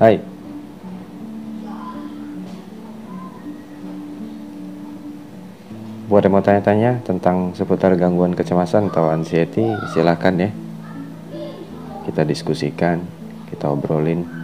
Hai, buat yang mau tanya-tanya tentang seputar gangguan kecemasan atau anxiety, silahkan ya. Kita diskusikan, kita obrolin.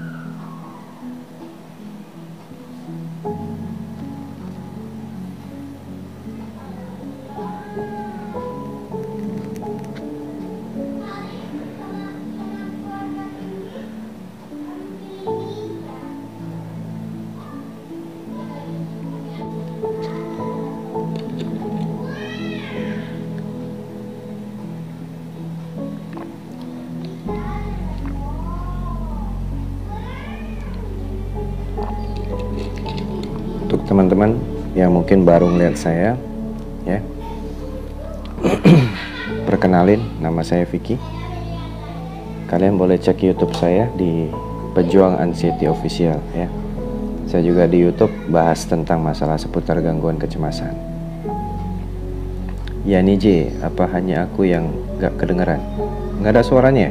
Untuk teman-teman yang mungkin baru melihat saya, ya, perkenalin, nama saya Vicky. Kalian boleh cek YouTube saya di Pejuang Anxiety Official, ya. Saya juga di YouTube bahas tentang masalah seputar gangguan kecemasan. Ya nih J, apa hanya aku yang gak kedengeran? Nggak ada suaranya?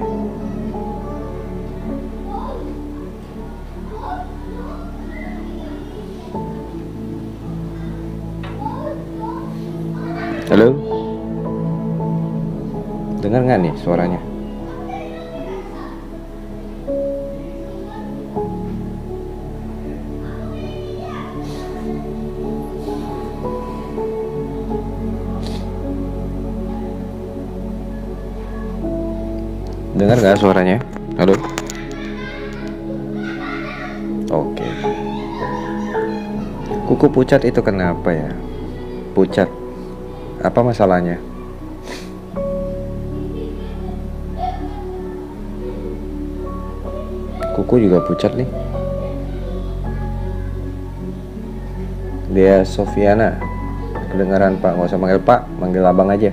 Halo? Dengar nggak nih suaranya? Dengar nggak suaranya? Halo? Oke. Kuku pucat itu kenapa ya? Pucat. Apa masalahnya? Kuku juga pucat nih. Dia Sofiana. Kedengaran Pak, nggak usah manggil Pak, manggil Abang aja.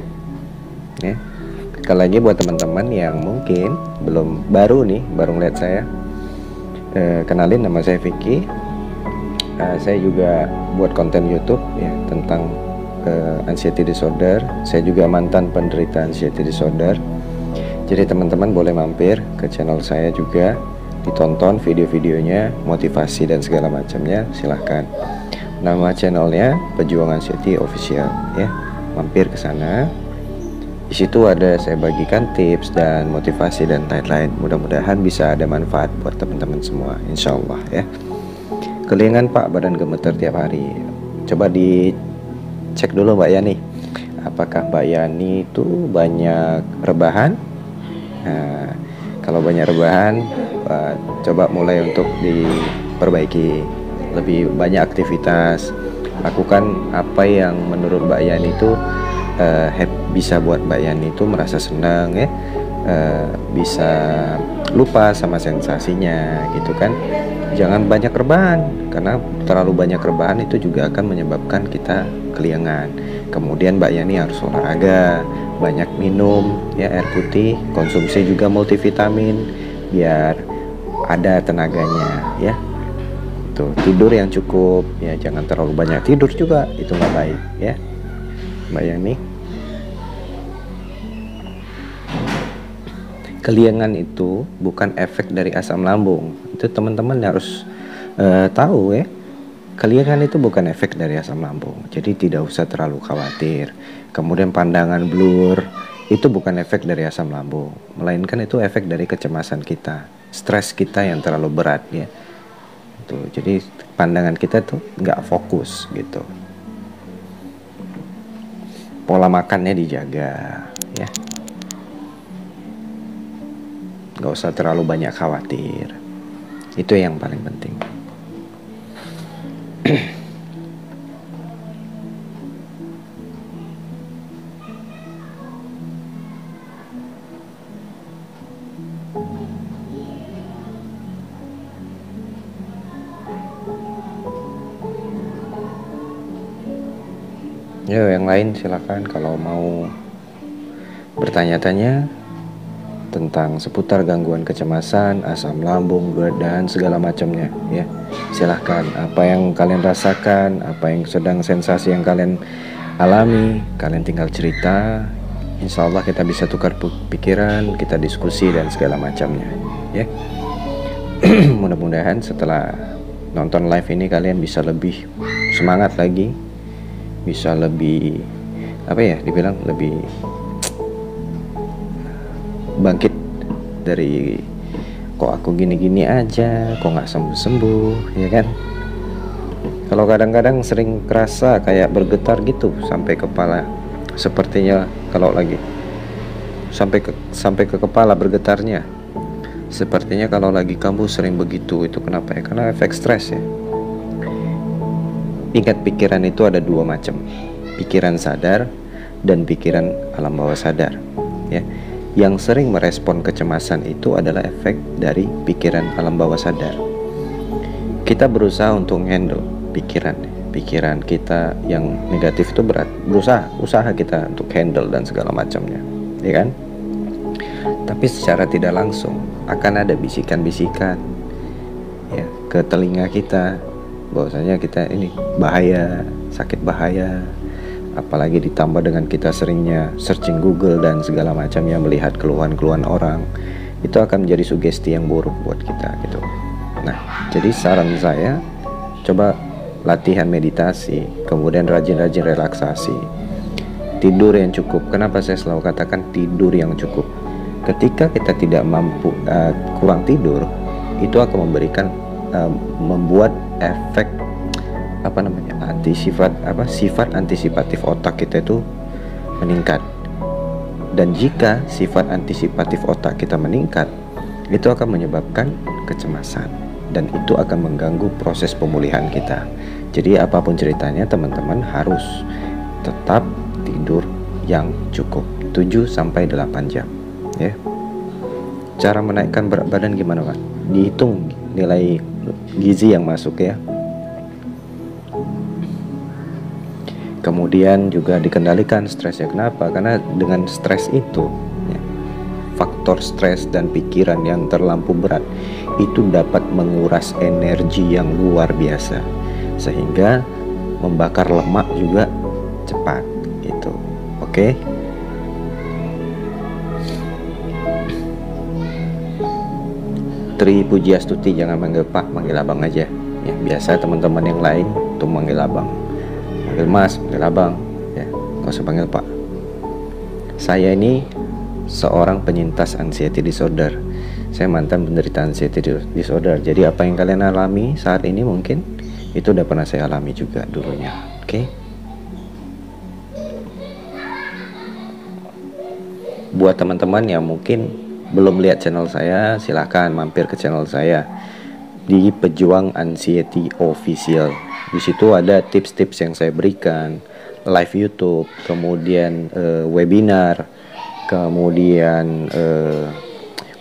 Ya. Sekali lagi buat teman-teman yang mungkin baru ngeliat saya, kenalin, nama saya Vicky. Saya juga buat konten YouTube ya tentang anxiety disorder. Saya juga mantan penderita anxiety disorder. Jadi teman-teman boleh mampir ke channel saya juga, ditonton video-videonya, motivasi dan segala macamnya, silahkan. Nama channelnya Pejuang Anxiety Official ya. Mampir ke sana. Di situ ada saya bagikan tips dan motivasi dan lain-lain. Mudah-mudahan bisa ada manfaat buat teman-teman semua, insya Allah ya. Kelingan Pak, badan gemeter tiap hari. Coba dicek dulu Mbak Yani. Apakah Mbak Yani itu banyak rebahan? Nah, kalau banyak rebahan, coba mulai untuk diperbaiki. Lebih banyak aktivitas. Lakukan apa yang menurut Mbak Yani itu bisa buat Mbak Yani itu merasa senang ya, bisa lupa sama sensasinya gitu kan. Jangan banyak rebahan, karena terlalu banyak rebahan itu juga akan menyebabkan kita keliengan. Kemudian Mbak Yani harus olahraga, banyak minum ya air putih, konsumsi juga multivitamin biar ada tenaganya ya. Tuh, tidur yang cukup ya, jangan terlalu banyak tidur juga, itu nggak baik ya Mbak Yani. Keliengan itu bukan efek dari asam lambung. Itu teman-teman harus tahu ya. Keliengan itu bukan efek dari asam lambung. Jadi tidak usah terlalu khawatir. Kemudian pandangan blur itu bukan efek dari asam lambung, melainkan itu efek dari kecemasan kita, stres kita yang terlalu berat ya. Tuh, jadi pandangan kita tuh nggak fokus gitu. Pola makannya dijaga ya. Gak usah terlalu banyak khawatir. Itu yang paling penting. Ya, yang lain silakan kalau mau bertanya-tanya tentang seputar gangguan kecemasan, asam lambung, dan segala macamnya ya. Silahkan, apa yang kalian rasakan, apa yang sensasi yang kalian alami, kalian tinggal cerita. Insya Allah kita bisa tukar pikiran, kita diskusi dan segala macamnya ya. Mudah-mudahan setelah nonton live ini kalian bisa lebih semangat lagi, bisa lebih apa ya dibilang, lebih bangkit dari kok aku gini-gini aja, kok nggak sembuh-sembuh, ya kan? Kalau kadang-kadang sering kerasa kayak bergetar gitu sampai kepala, sepertinya kalau lagi sampai ke kepala bergetarnya. Sepertinya kalau lagi kambuh sering begitu. Itu kenapa ya? Karena efek stres ya. Ingat, pikiran itu ada dua macam, pikiran sadar dan pikiran alam bawah sadar ya. Yang sering merespon kecemasan itu adalah efek dari pikiran alam bawah sadar. Kita berusaha untuk handle pikiran kita yang negatif itu usaha kita untuk handle dan segala macamnya, ya kan? Tapi secara tidak langsung akan ada bisikan-bisikan ya ke telinga kita bahwasanya kita ini bahaya, sakit bahaya. Apalagi ditambah dengan kita seringnya searching Google dan segala macamnya, melihat keluhan-keluhan orang, itu akan menjadi sugesti yang buruk buat kita gitu. Nah, jadi saran saya, coba latihan meditasi, kemudian rajin-rajin relaksasi, tidur yang cukup. Kenapa saya selalu katakan tidur yang cukup? Ketika kita tidak mampu kurang tidur, itu akan memberikan membuat efek sifat antisipatif otak kita itu meningkat. Dan jika sifat antisipatif otak kita meningkat, itu akan menyebabkan kecemasan dan itu akan mengganggu proses pemulihan kita. Jadi apapun ceritanya, teman-teman harus tetap tidur yang cukup 7-8 jam ya. Cara menaikkan berat badan gimana, Pak? Dihitung nilai gizi yang masuk ya. Kemudian juga dikendalikan stresnya. Kenapa? Karena dengan stres itu ya, faktor stres dan pikiran yang terlampau berat itu dapat menguras energi yang luar biasa, sehingga membakar lemak juga cepat gitu. Oke. Tri Pujiastuti, jangan manggil Pak, manggil Abang aja ya. Biasa teman-teman yang lain tuh manggil Abang, panggil Mas, panggil Abang ya, nggak usah panggil Pak. Saya ini seorang penyintas anxiety disorder. Saya mantan penderita anxiety disorder. Jadi apa yang kalian alami saat ini mungkin itu udah pernah saya alami juga dulunya. Oke? Buat teman-teman yang mungkin belum lihat channel saya, silahkan mampir ke channel saya di Pejuang Anxiety Official. Di situ ada tips-tips yang saya berikan, live YouTube, kemudian webinar, kemudian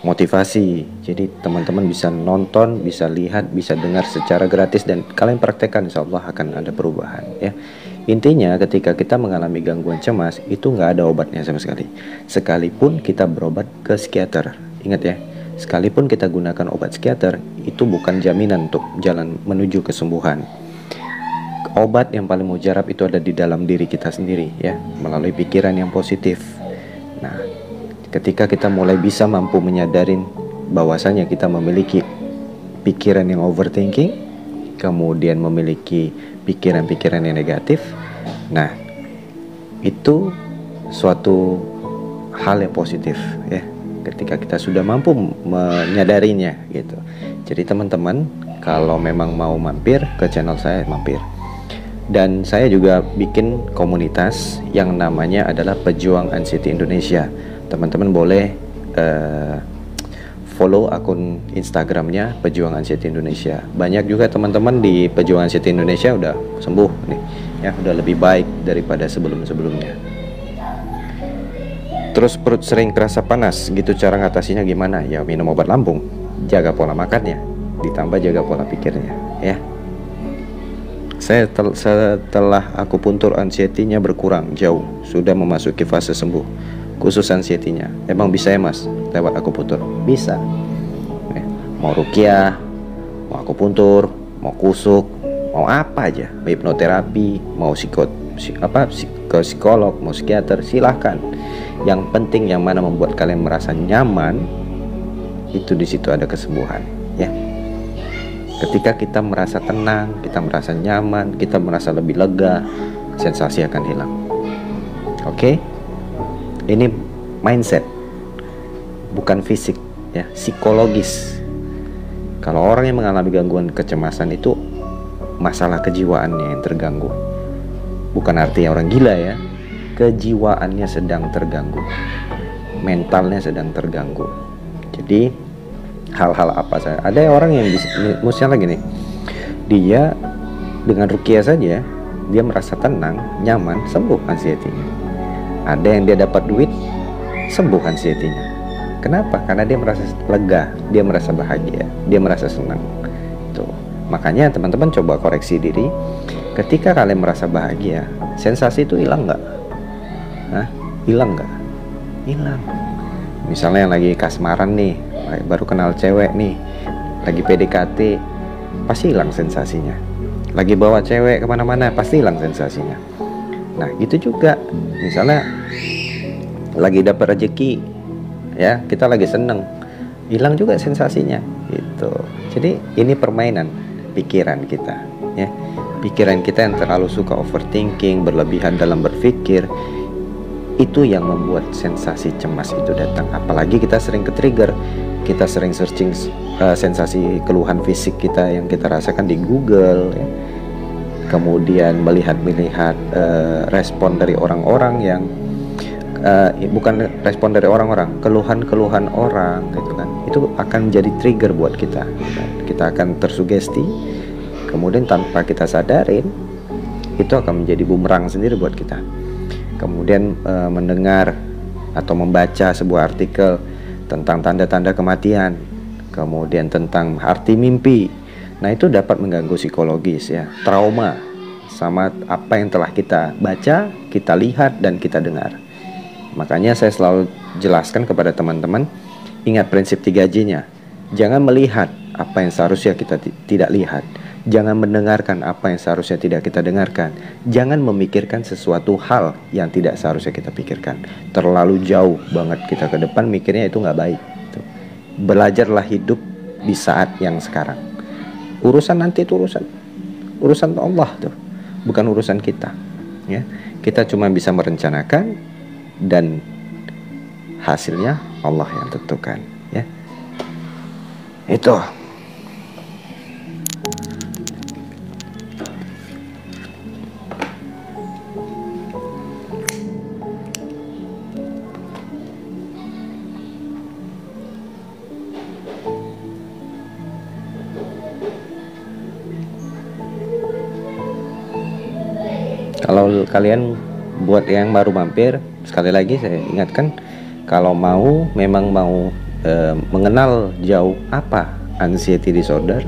motivasi. Jadi teman-teman bisa nonton, bisa lihat, bisa dengar secara gratis dan kalian praktekkan, insya Allah akan ada perubahan ya. Intinya ketika kita mengalami gangguan cemas itu nggak ada obatnya sama sekali. Sekalipun kita berobat ke psikiater, ingat ya, sekalipun kita gunakan obat psikiater itu bukan jaminan untuk jalan menuju kesembuhan. Obat yang paling mujarab itu ada di dalam diri kita sendiri ya, melalui pikiran yang positif. Nah, ketika kita mulai bisa mampu menyadarin bahwasanya kita memiliki pikiran yang overthinking, kemudian memiliki pikiran-pikiran yang negatif, nah itu suatu hal yang positif ya, ketika kita sudah mampu menyadarinya gitu. Jadi teman-teman kalau memang mau mampir ke channel saya, mampir. Dan saya juga bikin komunitas yang namanya adalah Pejuang Anxiety Indonesia. Teman-teman boleh follow akun Instagramnya Pejuang Anxiety Indonesia. Banyak juga teman-teman di Pejuang Anxiety Indonesia udah sembuh nih ya, udah lebih baik daripada sebelum-sebelumnya. Terus perut sering terasa panas gitu, cara ngatasinya gimana? Ya minum obat lambung, jaga pola makannya, ditambah jaga pola pikirnya ya. Saya setelah akupuntur anxiety-nya berkurang jauh, sudah memasuki fase sembuh. Khusus anxiety-nya, emang bisa ya Mas lewat akupuntur? Bisa mau ruqyah, mau akupuntur, mau kusuk, mau apa aja, mau hipnoterapi, mau psikolog, mau psikiater, silahkan. Yang penting yang mana membuat kalian merasa nyaman, itu di situ ada kesembuhan ya. Ketika kita merasa tenang, kita merasa nyaman, kita merasa lebih lega, sensasi akan hilang. Oke? Ini mindset, bukan fisik, ya, psikologis. Kalau orang yang mengalami gangguan kecemasan itu masalah kejiwaannya yang terganggu. Bukan artinya orang gila ya. Kejiwaannya sedang terganggu. Mentalnya sedang terganggu. Jadi hal-hal apa saja. Ada orang yang misalnya lagi nih, dia dengan ruqyah saja dia merasa tenang, nyaman, sembuh anxiety-nya. Ada yang dia dapat duit, sembuh anxiety-nya. Kenapa? Karena dia merasa lega, dia merasa bahagia, dia merasa senang. Tuh. Makanya teman-teman coba koreksi diri. Ketika kalian merasa bahagia, sensasi itu hilang nggak? Hah? Hilang nggak? Hilang. Misalnya yang lagi kasmaran nih, baru kenal cewek nih, lagi PDKT, pasti hilang sensasinya. Lagi bawa cewek kemana-mana, pasti hilang sensasinya. Nah gitu juga, misalnya lagi dapat rezeki, ya kita lagi seneng, hilang juga sensasinya gitu. Jadi ini permainan pikiran kita, ya. Pikiran kita yang terlalu suka overthinking, berlebihan dalam berpikir, itu yang membuat sensasi cemas itu datang. Apalagi kita sering ke-trigger, kita sering searching sensasi keluhan fisik kita yang kita rasakan di Google, ya. Kemudian melihat respon dari orang-orang yang bukan respon dari orang-orang, keluhan-keluhan orang gitu kan. Itu akan jadi trigger buat kita, gitu kan. Kita akan tersugesti, kemudian tanpa kita sadarin itu akan menjadi bumerang sendiri buat kita. Kemudian mendengar atau membaca sebuah artikel tentang tanda-tanda kematian, kemudian tentang arti mimpi. Nah itu dapat mengganggu psikologis, ya, trauma sama apa yang telah kita baca, kita lihat, dan kita dengar. Makanya saya selalu jelaskan kepada teman-teman, ingat prinsip 3J-nya. Jangan melihat apa yang seharusnya kita tidak lihat. Jangan mendengarkan apa yang seharusnya tidak kita dengarkan. Jangan memikirkan sesuatu hal yang tidak seharusnya kita pikirkan. Terlalu jauh banget kita ke depan mikirnya, itu nggak baik. Belajarlah hidup di saat yang sekarang. Urusan nanti itu urusan Allah tuh, bukan urusan kita. Ya, kita cuma bisa merencanakan dan hasilnya Allah yang tentukan. Ya, itu. Kalau kalian buat yang baru mampir, sekali lagi saya ingatkan, kalau memang mau mengenal jauh apa anxiety disorder,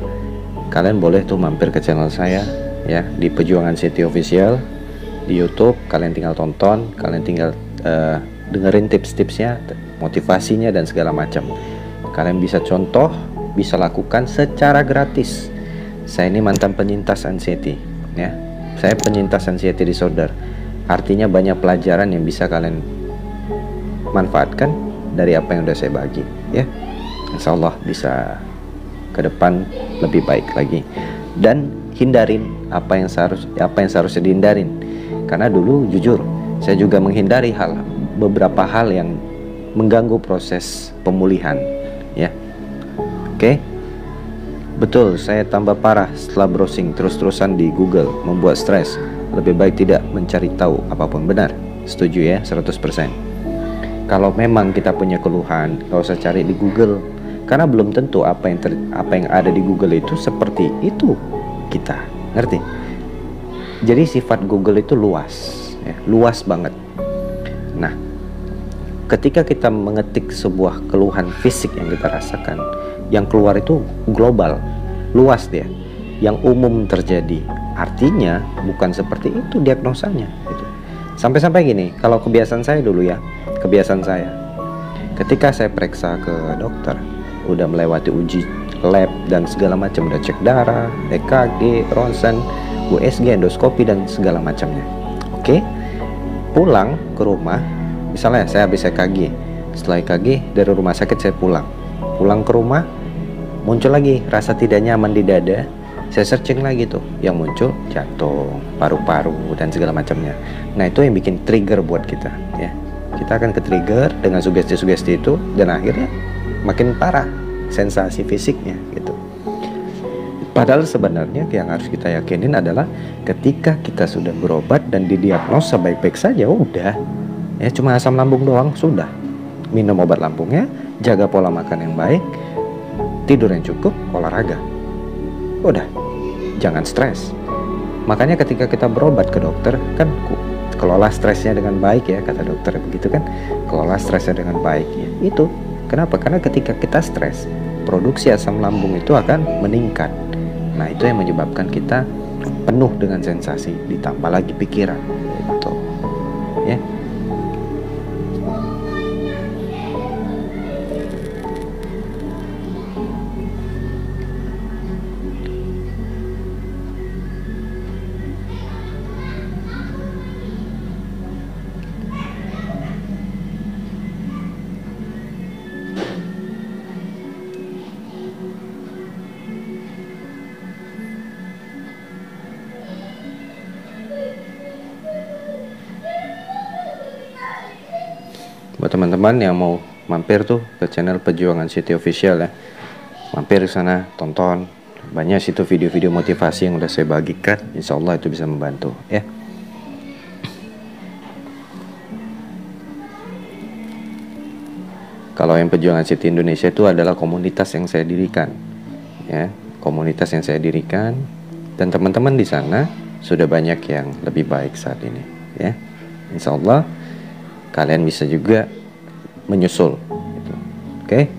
kalian boleh tuh mampir ke channel saya, ya, di Pejuang Anxiety Official di YouTube. Kalian tinggal tonton, kalian tinggal dengerin tips-tipsnya, motivasinya, dan segala macam. Kalian bisa contoh, bisa lakukan secara gratis. Saya ini mantan penyintas anxiety, ya. Saya penyintas anxiety disorder. Artinya banyak pelajaran yang bisa kalian manfaatkan dari apa yang udah saya bagi, ya. Insya Allah bisa ke depan lebih baik lagi. Dan hindarin apa yang seharusnya dihindarin. Karena dulu jujur saya juga menghindari beberapa hal yang mengganggu proses pemulihan, ya. Oke. Betul, saya tambah parah setelah browsing terus-terusan di Google, membuat stres. Lebih baik tidak mencari tahu apapun. Benar, setuju ya, 100%. Kalau memang kita punya keluhan, gak usah cari di Google, karena belum tentu apa yang ada di Google itu seperti itu kita, ngerti? Jadi sifat Google itu luas, ya, luas banget. Nah, ketika kita mengetik sebuah keluhan fisik yang kita rasakan, yang keluar itu global, luas dia, yang umum terjadi. Artinya bukan seperti itu diagnosanya gitu. Sampai-sampai gini, kalau kebiasaan saya dulu, ya, kebiasaan saya ketika saya periksa ke dokter, udah melewati uji lab dan segala macam, udah cek darah, EKG, ronsen, USG, endoskopi, dan segala macamnya. Oke, pulang ke rumah, misalnya saya habis EKG, setelah EKG dari rumah sakit saya pulang ke rumah, muncul lagi rasa tidak nyaman di dada, saya searching lagi tuh, yang muncul jantung, paru-paru dan segala macamnya. Nah itu yang bikin trigger buat kita ya. Kita akan ke trigger dengan sugesti-sugesti itu, dan akhirnya makin parah sensasi fisiknya gitu. Padahal sebenarnya yang harus kita yakinin adalah ketika kita sudah berobat dan didiagnosa baik-baik saja, udah ya, cuma asam lambung doang, sudah minum obat lambungnya, jaga pola makan yang baik, tidur yang cukup, olahraga, udah, jangan stres. Makanya ketika kita berobat ke dokter kan, kelola stresnya dengan baik ya, kata dokter begitu kan, kelola stresnya dengan baik ya. Itu kenapa? Karena ketika kita stres, produksi asam lambung itu akan meningkat. Nah itu yang menyebabkan kita penuh dengan sensasi, ditambah lagi pikiran gitu ya. Buat teman-teman yang mau mampir tuh ke channel Perjuangan Siti Official ya, mampir ke sana, tonton banyak situ video-video motivasi yang udah saya bagikan, insya Allah itu bisa membantu ya. Kalau yang Perjuangan Siti Indonesia itu adalah komunitas yang saya dirikan ya, komunitas yang saya dirikan, dan teman-teman di sana sudah banyak yang lebih baik saat ini ya. Insya Allah kalian bisa juga menyusul gitu. Oke?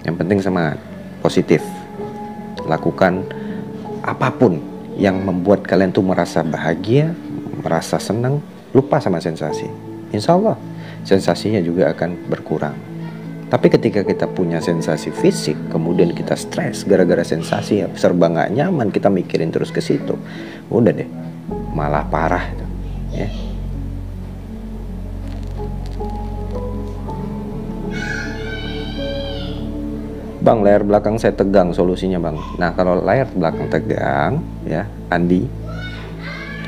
Yang penting semangat, positif, lakukan apapun yang membuat kalian tuh merasa bahagia, merasa senang, lupa sama sensasi. Insya Allah sensasinya juga akan berkurang. Tapi ketika kita punya sensasi fisik, kemudian kita stres gara-gara sensasi serba nggak nyaman, kita mikirin terus ke situ, udah deh, malah parah itu ya. Bang, layar belakang saya tegang, solusinya bang. Nah kalau layar belakang tegang ya, Andi,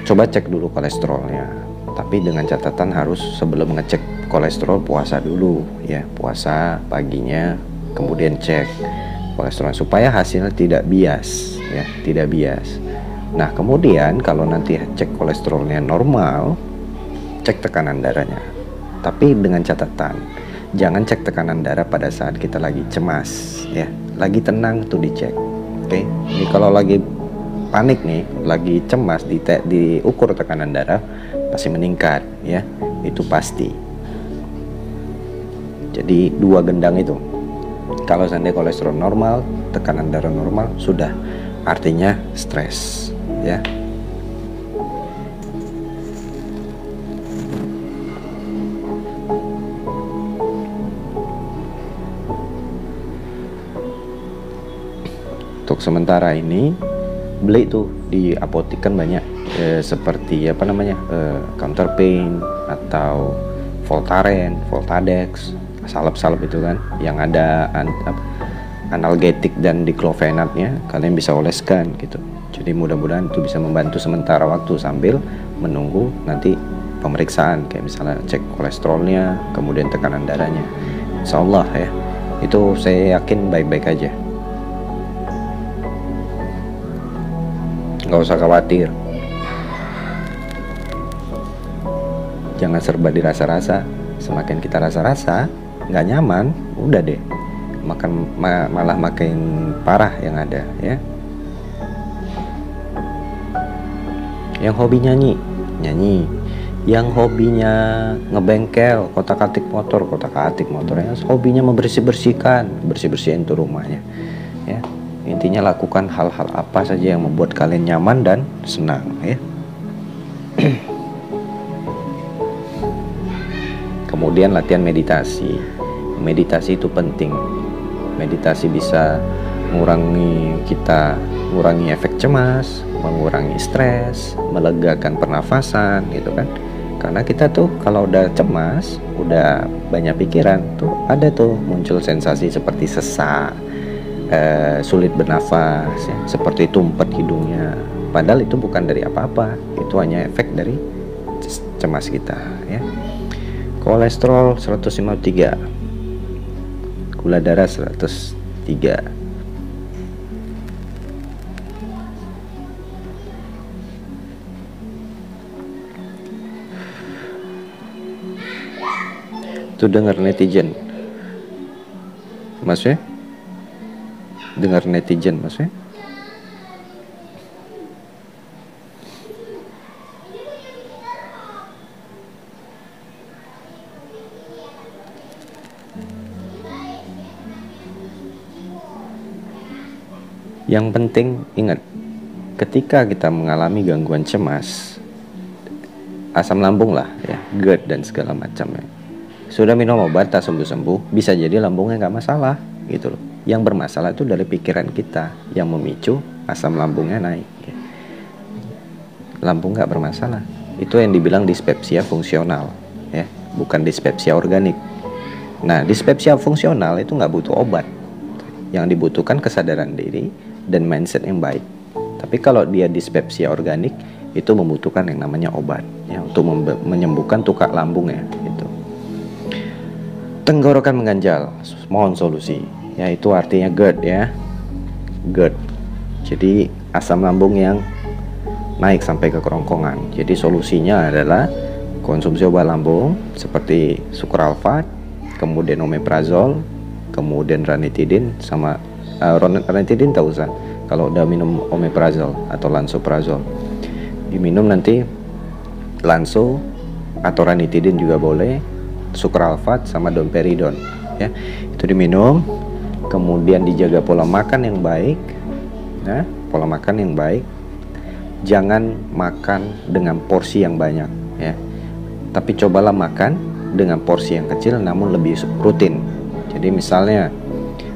coba cek dulu kolesterolnya. Tapi dengan catatan harus sebelum ngecek kolesterol puasa dulu ya, puasa paginya, kemudian cek kolesterol supaya hasilnya tidak bias ya, tidak bias. Nah kemudian kalau nanti cek kolesterolnya normal, cek tekanan darahnya. Tapi dengan catatan, jangan cek tekanan darah pada saat kita lagi cemas ya, lagi tenang tuh dicek. Oke, ini kalau lagi panik nih, lagi cemas, diukur tekanan darah pasti meningkat ya, itu pasti. Jadi dua gendang itu, kalau seandainya kolesterol normal, tekanan darah normal, sudah artinya stres ya. Untuk sementara ini beli tuh di apotek kan banyak seperti apa namanya, counterpain atau Voltaren, Voltadex, salep-salep itu kan yang ada analgetik dan diklofenatnya, kalian bisa oleskan gitu. Jadi mudah-mudahan itu bisa membantu sementara waktu sambil menunggu nanti pemeriksaan, kayak misalnya cek kolesterolnya, kemudian tekanan darahnya. Insya Allah ya, itu saya yakin baik-baik aja. Nggak usah khawatir, jangan serba dirasa-rasa. Semakin kita rasa-rasa nggak nyaman, udah deh, malah makin parah yang ada ya. Yang hobi nyanyi, yang hobinya ngebengkel, kotak-atik motor, yang hobinya bersih-bersihin tuh rumahnya ya. Intinya lakukan hal-hal apa saja yang membuat kalian nyaman dan senang ya. Kemudian latihan meditasi. Meditasi itu penting. Meditasi bisa mengurangi efek cemas, mengurangi stres, melegakan pernafasan gitu kan. Karena kita tuh kalau udah cemas, udah banyak pikiran tuh ada tuh muncul sensasi seperti sesak, sulit bernafas ya, seperti tumpet hidungnya, padahal itu bukan dari apa-apa, itu hanya efek dari cemas kita ya. Kolesterol 153, gula darah 103. Tuh dengar netizen, maksudnya dengar netizen maksudnya. Yang penting ingat, ketika kita mengalami gangguan cemas, asam lambung lah ya, GERD dan segala macamnya, sudah minum obat tak sembuh-sembuh, bisa jadi lambungnya nggak masalah gitu loh. Yang bermasalah itu dari pikiran kita yang memicu asam lambungnya naik ya. Lambung nggak bermasalah, itu yang dibilang dispepsia fungsional ya, bukan dispepsia organik. Nah, dispepsia fungsional itu nggak butuh obat, yang dibutuhkan kesadaran diri dan mindset yang baik. Tapi kalau dia dispepsia organik, itu membutuhkan yang namanya obat ya, untuk menyembuhkan tukak lambungnya gitu. Tenggorokan mengganjal, mohon solusi, yaitu artinya GERD ya, GERD. Jadi asam lambung yang naik sampai ke kerongkongan. Jadi solusinya adalah konsumsi obat lambung seperti sukralfat, kemudian omeprazol, kemudian ranitidin sama ranitidin tak usah. Kalau udah minum omeprazol atau lansoprazol, diminum nanti lanso atau ranitidin juga boleh. Sukralfat sama domperidon ya, itu diminum, kemudian dijaga pola makan yang baik ya, pola makan yang baik, jangan makan dengan porsi yang banyak ya, tapi cobalah makan dengan porsi yang kecil namun lebih rutin. Jadi misalnya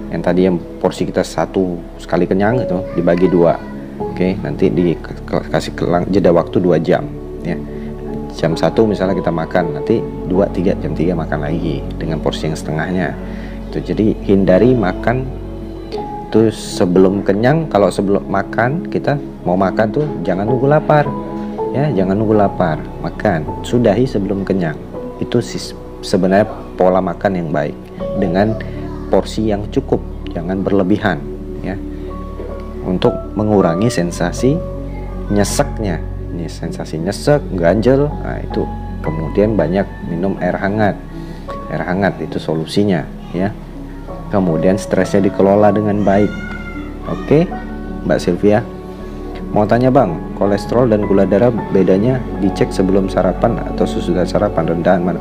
yang tadi yang porsi kita satu sekali kenyang itu dibagi dua, oke, nanti dikasih jeda waktu 2 jam ya. Jam 1 misalnya kita makan, nanti 2-3 jam 3 makan lagi dengan porsi yang setengahnya itu. Jadi hindari makan itu sebelum kenyang. Kalau sebelum makan, kita mau makan tuh jangan nunggu lapar ya, jangan nunggu lapar, makan sudahi sebelum kenyang. Itu sebenarnya pola makan yang baik dengan porsi yang cukup, jangan berlebihan ya, untuk mengurangi sensasi nyeseknya. Ini sensasi nyesek, ganjel, nah itu. Kemudian banyak minum air hangat itu solusinya ya. Kemudian stresnya dikelola dengan baik. Oke Mbak Sylvia, mau tanya Bang, kolesterol dan gula darah bedanya dicek sebelum sarapan atau sesudah sarapan, rendahan mana?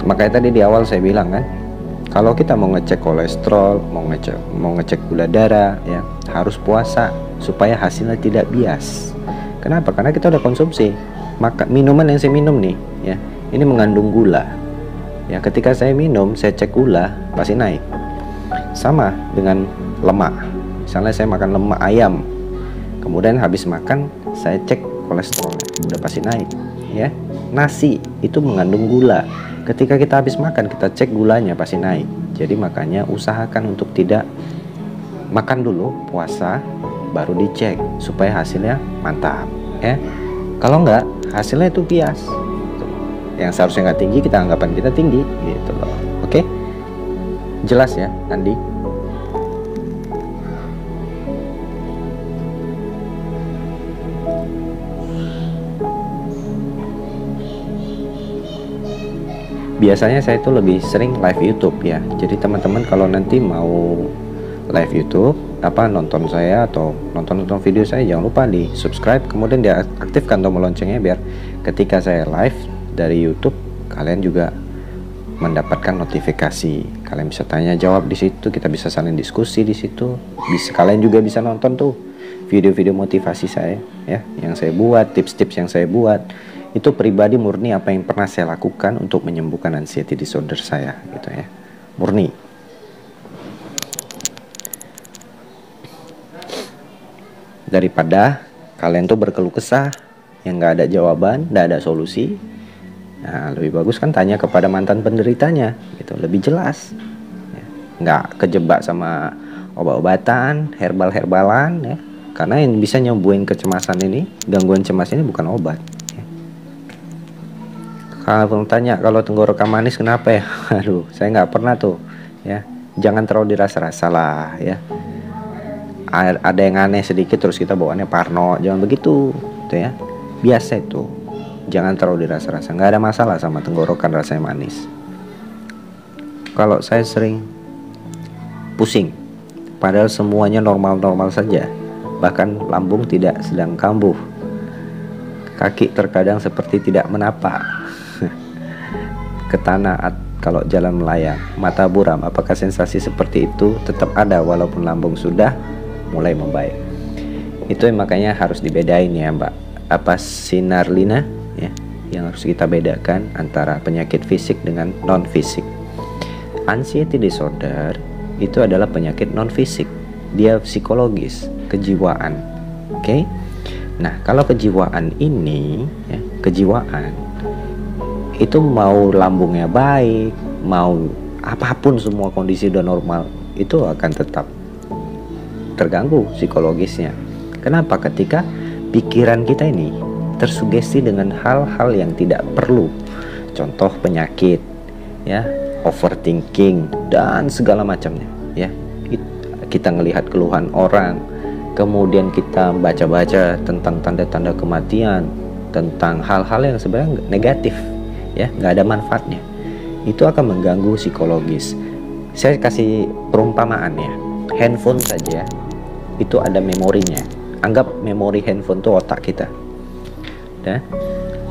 Makanya tadi di awal saya bilang kan, kalau kita mau ngecek kolesterol, mau ngecek gula darah ya, harus puasa supaya hasilnya tidak bias. Kenapa? Karena kita udah konsumsi. Maka minuman yang saya minum nih ya, ini mengandung gula ya. Ketika saya minum, saya cek gula pasti naik. Sama dengan lemak, misalnya saya makan lemak ayam, kemudian habis makan saya cek kolesterolnya, udah pasti naik ya. Nasi itu mengandung gula, ketika kita habis makan kita cek gulanya pasti naik. Jadi makanya usahakan untuk tidak makan dulu, puasa baru dicek supaya hasilnya mantap ya. Kalau enggak, hasilnya itu bias, yang seharusnya nggak tinggi kita anggapan kita tinggi gitu loh. Oke, jelas ya Andi? Biasanya saya itu lebih sering live YouTube ya. Jadi teman-teman kalau nanti mau live YouTube, nonton saya atau nonton video saya, jangan lupa di subscribe, kemudian diaktifkan tombol loncengnya biar ketika saya live dari YouTube kalian juga mendapatkan notifikasi. Kalian bisa tanya jawab di situ, kita bisa saling diskusi di situ. Kalian juga bisa nonton tuh video-video motivasi saya ya, yang saya buat, tips-tips yang saya buat. Itu pribadi murni apa yang pernah saya lakukan untuk menyembuhkan anxiety disorder saya gitu ya. Murni. Daripada kalian tuh berkeluh kesah yang nggak ada jawaban, nggak ada solusi, nah lebih bagus kan tanya kepada mantan penderitanya gitu, lebih jelas ya. Nggak kejebak sama obat-obatan, herbal-herbalan ya. Karena yang bisa nyembuhin kecemasan ini, gangguan cemas ini bukan obat ya. Kalau tanya kalau tenggorokan manis kenapa ya? Aduh, saya nggak pernah tuh ya. Jangan terlalu dirasa-rasa lah ya. Ada yang aneh sedikit terus kita bawaannya parno, jangan begitu gitu ya. Biasa itu, jangan terlalu dirasa-rasa. Nggak ada masalah sama tenggorokan rasanya manis. Kalau saya sering pusing, padahal semuanya normal-normal saja. Bahkan lambung tidak sedang kambuh, kaki terkadang seperti tidak menapak ke tanah kalau jalan melayang, mata buram. Apakah sensasi seperti itu tetap ada walaupun lambung sudah mulai membaik? Itu yang makanya harus dibedain ya Mbak. Apa sinar lina ya, yang harus kita bedakan antara penyakit fisik dengan non fisik. Anxiety disorder itu adalah penyakit non fisik, dia psikologis, kejiwaan. Oke? Nah, kalau kejiwaan ini ya, kejiwaan itu mau lambungnya baik, mau apapun semua kondisi udah normal, itu akan tetap terganggu psikologisnya. Kenapa? Ketika pikiran kita ini tersugesti dengan hal-hal yang tidak perlu. Contoh penyakit ya, overthinking dan segala macamnya ya. Kita ngelihat keluhan orang, kemudian kita baca-baca tentang tanda-tanda kematian, tentang hal-hal yang sebenarnya negatif ya, nggak ada manfaatnya. Itu akan mengganggu psikologis. Saya kasih perumpamaan ya, handphone saja itu ada memorinya. Anggap memori handphone itu otak kita ya.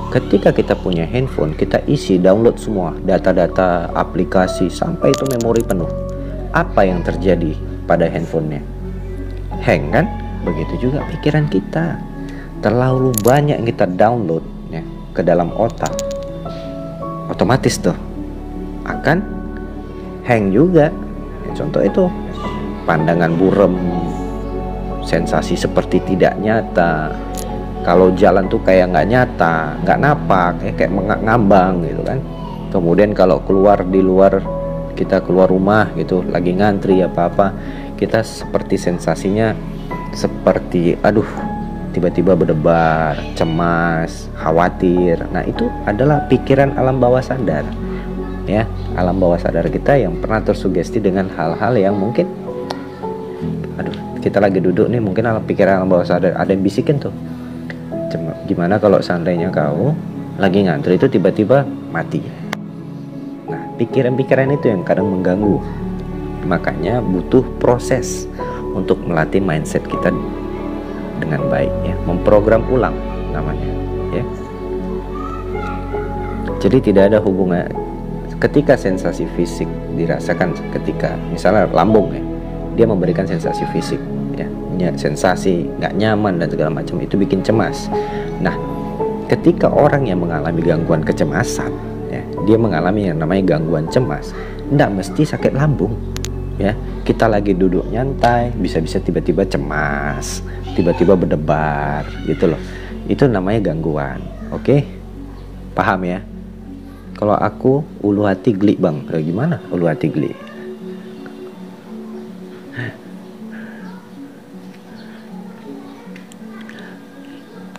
Ketika kita punya handphone, kita isi, download semua data-data aplikasi sampai itu memori penuh. Apa yang terjadi pada handphonenya? Hang kan? Begitu juga pikiran kita. Terlalu banyak yang kita download ya, ke dalam otak, otomatis tuh akan hang juga. Contoh itu pandangan buram, sensasi seperti tidak nyata. Kalau jalan tuh kayak nggak nyata, nggak napak, kayak ngambang gitu kan. Kemudian kalau keluar di luar, kita keluar rumah gitu, lagi ngantri apa-apa, kita seperti sensasinya seperti aduh, tiba-tiba berdebar, cemas, khawatir. Nah, itu adalah pikiran alam bawah sadar. Ya, alam bawah sadar kita yang pernah tersugesti dengan hal-hal yang mungkin aduh, kita lagi duduk nih, mungkin pikiran alam bawah sadar ada yang bisikin tuh. Gimana kalau seandainya kau lagi ngantri itu tiba-tiba mati? Nah, pikiran-pikiran itu yang kadang mengganggu. Makanya butuh proses untuk melatih mindset kita dengan baik ya, memprogram ulang namanya ya. Jadi tidak ada hubungan ketika sensasi fisik dirasakan, ketika misalnya lambung ya, dia memberikan sensasi fisik ya, sensasi nggak nyaman dan segala macam, itu bikin cemas. Nah, ketika orang yang mengalami gangguan kecemasan ya, dia mengalami yang namanya gangguan cemas, nggak mesti sakit lambung ya. Kita lagi duduk nyantai, bisa-bisa tiba-tiba cemas, tiba-tiba berdebar gitu loh. Itu namanya gangguan. Oke, paham ya? Kalau aku ulu hati geli bang, gimana ulu hati geli?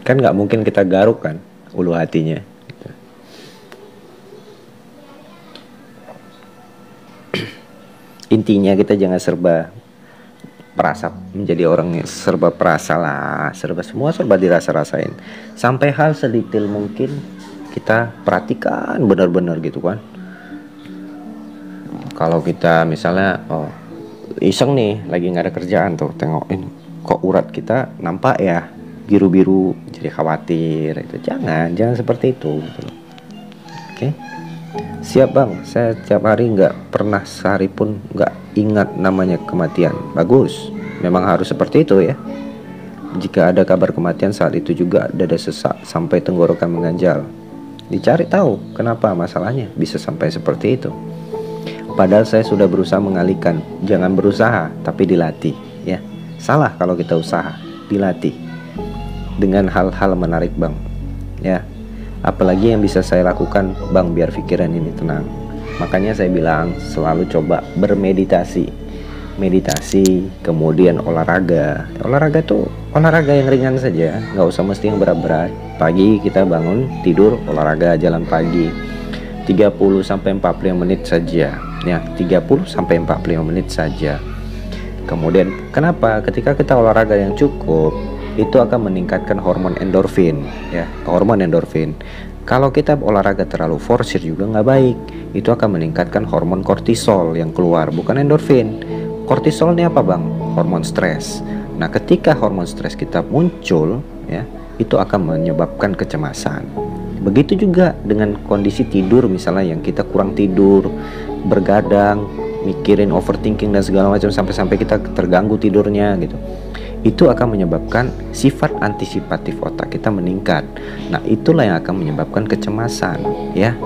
Kan nggak mungkin kita garuk kan ulu hatinya gitu. Intinya kita jangan serba perasa, menjadi orang yang serba perasa lah, semua serba dirasa-rasain. Sampai hal sedetail mungkin kita perhatikan benar-benar gitu kan. Kalau kita misalnya iseng nih, lagi nggak ada kerjaan tuh, tengokin kok urat kita nampak ya biru-biru, jadi khawatir. Itu jangan seperti itu gitu. Oke, siap bang, saya tiap hari nggak pernah sehari pun nggak ingat namanya kematian. Bagus, memang harus seperti itu ya. Jika ada kabar kematian, saat itu juga dada sesak sampai tenggorokan mengganjal. Dicari tahu kenapa masalahnya bisa sampai seperti itu. Padahal saya sudah berusaha mengalihkan. Jangan berusaha, tapi dilatih ya. Salah kalau kita usaha, dilatih dengan hal-hal menarik bang ya. Apalagi yang bisa saya lakukan bang biar pikiran ini tenang? Makanya saya bilang selalu coba bermeditasi meditasi, kemudian olahraga. Olahraga tuh olahraga yang ringan saja, nggak usah mesti yang berat-berat. Pagi kita bangun tidur olahraga jalan pagi 30 sampai 45 menit saja ya, 30 sampai 45 menit saja. Kemudian kenapa ketika kita olahraga yang cukup itu akan meningkatkan hormon endorfin ya, hormon endorfin. Kalau kita olahraga terlalu forsir juga nggak baik, itu akan meningkatkan hormon kortisol yang keluar, bukan endorfin. Kortisol ini apa bang? Hormon stres. Nah ketika hormon stres kita muncul ya, itu akan menyebabkan kecemasan. Begitu juga dengan kondisi tidur misalnya yang kita kurang tidur, bergadang, mikirin overthinking dan segala macam sampai kita terganggu tidurnya gitu. Itu akan menyebabkan sifat antisipatif otak kita meningkat. Nah itulah yang akan menyebabkan kecemasan ya.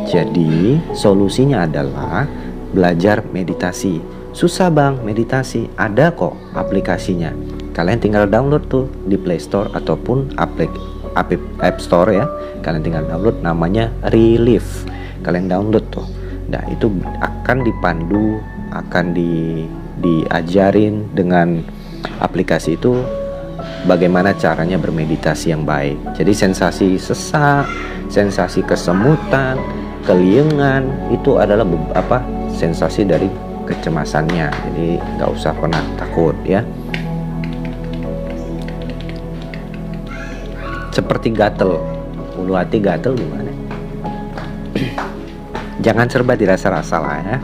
Jadi solusinya adalah belajar meditasi. Susah bang meditasi, ada kok aplikasinya. Kalian tinggal download tuh di Play Store ataupun App Store ya. Kalian tinggal download, namanya Relief. Kalian download tuh. Nah itu akan dipandu, akan diajarin dengan aplikasi itu bagaimana caranya bermeditasi yang baik. Jadi sensasi sesak, sensasi kesemutan, keliengan itu adalah beberapa sensasi dari kecemasannya. Jadi nggak usah pernah takut ya. Seperti gatel, ulu hati gatel gimana? Jangan serba dirasa-rasa lah ya.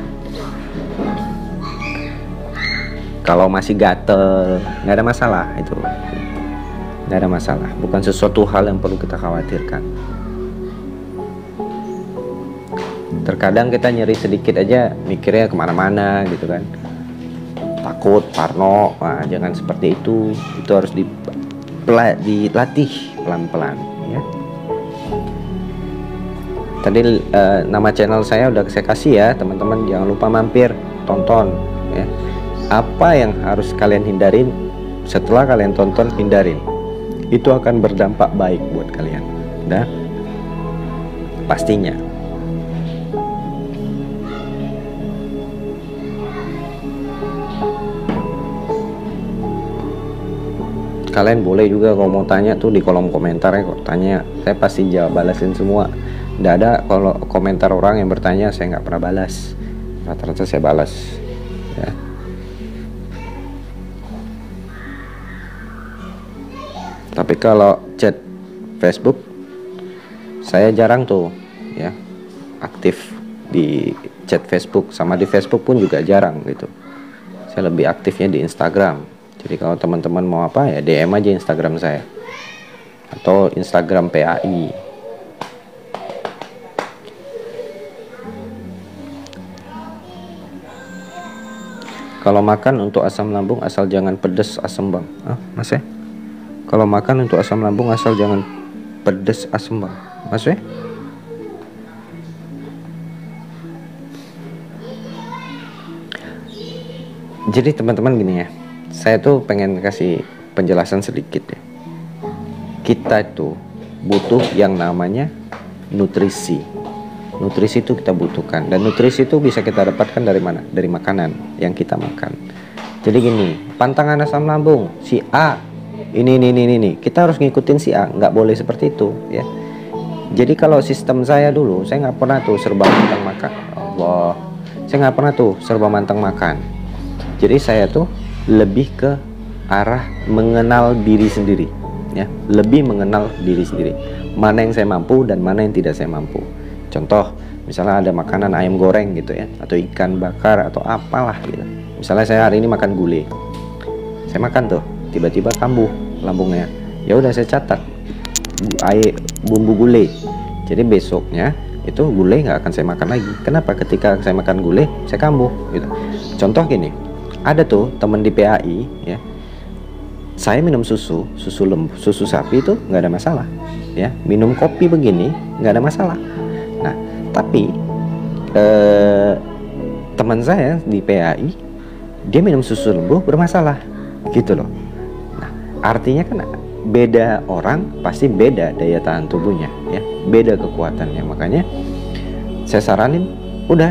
Kalau masih gatel, nggak ada masalah itu, nggak ada masalah. Bukan sesuatu hal yang perlu kita khawatirkan. Terkadang kita nyeri sedikit aja, mikirnya kemana-mana gitu kan. Takut, parno, nah, jangan seperti itu. Itu harus dilatih pelan-pelan ya. Tadi nama channel saya udah saya kasih ya, teman-teman jangan lupa mampir, tonton ya. Apa yang harus kalian hindarin setelah kalian tonton, hindarin. Itu akan berdampak baik buat kalian. Nah, pastinya. Kalian boleh juga kalau mau tanya tuh di kolom komentar ya, kok tanya, saya pasti jawab, balasin semua. Nggak ada kalau komentar orang yang bertanya saya nggak pernah balas, rata-rata saya balas ya. Tapi kalau chat Facebook saya jarang tuh ya aktif di chat Facebook, sama di Facebook pun juga jarang gitu. Saya lebih aktifnya di Instagram. Jadi kalau teman-teman mau apa ya DM aja Instagram saya atau Instagram PAI. Kalau makan untuk asam lambung asal jangan pedes asam bang. Mas ya? Kalau makan untuk asam lambung asal jangan pedes asam bang. Mas ya? Jadi teman-teman gini ya, saya tuh pengen kasih penjelasan sedikit ya. Kita itu butuh yang namanya nutrisi. Nutrisi itu kita butuhkan, dan nutrisi itu bisa kita dapatkan dari mana? Dari makanan yang kita makan. Jadi gini, pantangan asam lambung si A ini kita harus ngikutin si A, nggak boleh seperti itu ya. Jadi kalau sistem saya dulu, saya nggak pernah tuh serba mantang makan. Allah, saya nggak pernah tuh serba mantang makan. Jadi saya tuh lebih ke arah mengenal diri sendiri ya, lebih mengenal diri sendiri, mana yang saya mampu dan mana yang tidak saya mampu. Contoh misalnya ada makanan ayam goreng gitu ya, atau ikan bakar atau apalah gitu. Misalnya saya hari ini makan gulai, saya makan tuh tiba-tiba kambuh lambungnya, ya udah saya catat bumbu gulai. Jadi besoknya itu gulai nggak akan saya makan lagi. Kenapa? Ketika saya makan gulai saya kambuh gitu. Contoh gini, ada tuh temen di PAI ya, saya minum susu sapi itu nggak ada masalah ya, minum kopi begini nggak ada masalah. Nah tapi teman saya di PAI dia minum susu lembu bermasalah gitu loh. Nah artinya kan beda orang pasti beda daya tahan tubuhnya ya, beda kekuatannya. Makanya saya saranin udah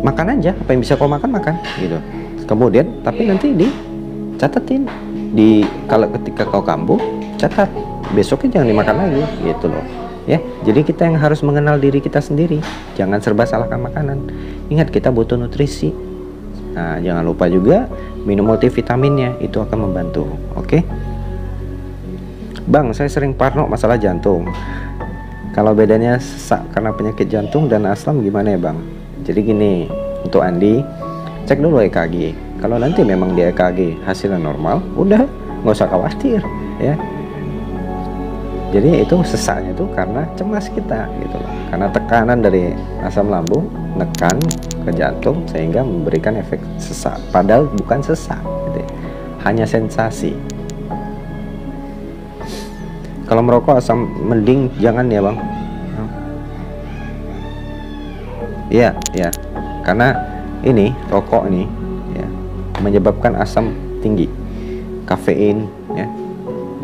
makan aja apa yang bisa kau makan gitu. Kemudian tapi nanti dicatatin kalau ketika kau kambuh, catat besoknya jangan dimakan lagi gitu loh ya. Jadi kita yang harus mengenal diri kita sendiri, jangan serba salahkan makanan. Ingat, kita butuh nutrisi. Nah, jangan lupa juga minum multivitaminnya, itu akan membantu. Oke? Bang, saya sering parno masalah jantung. Kalau bedanya sesak karena penyakit jantung dan asam gimana ya Bang? Jadi gini, untuk Andi, cek dulu EKG. Kalau nanti memang di EKG hasilnya normal, udah nggak usah khawatir ya. Jadi itu sesaknya itu karena cemas kita gitu loh. Karena tekanan dari asam lambung nekan ke jantung sehingga memberikan efek sesak. Padahal bukan sesak gitu ya. Hanya sensasi. Kalau merokok asam mending jangan ya Bang. Iya, ya. Karena ini rokok ini ya, menyebabkan asam tinggi. Kafein ya,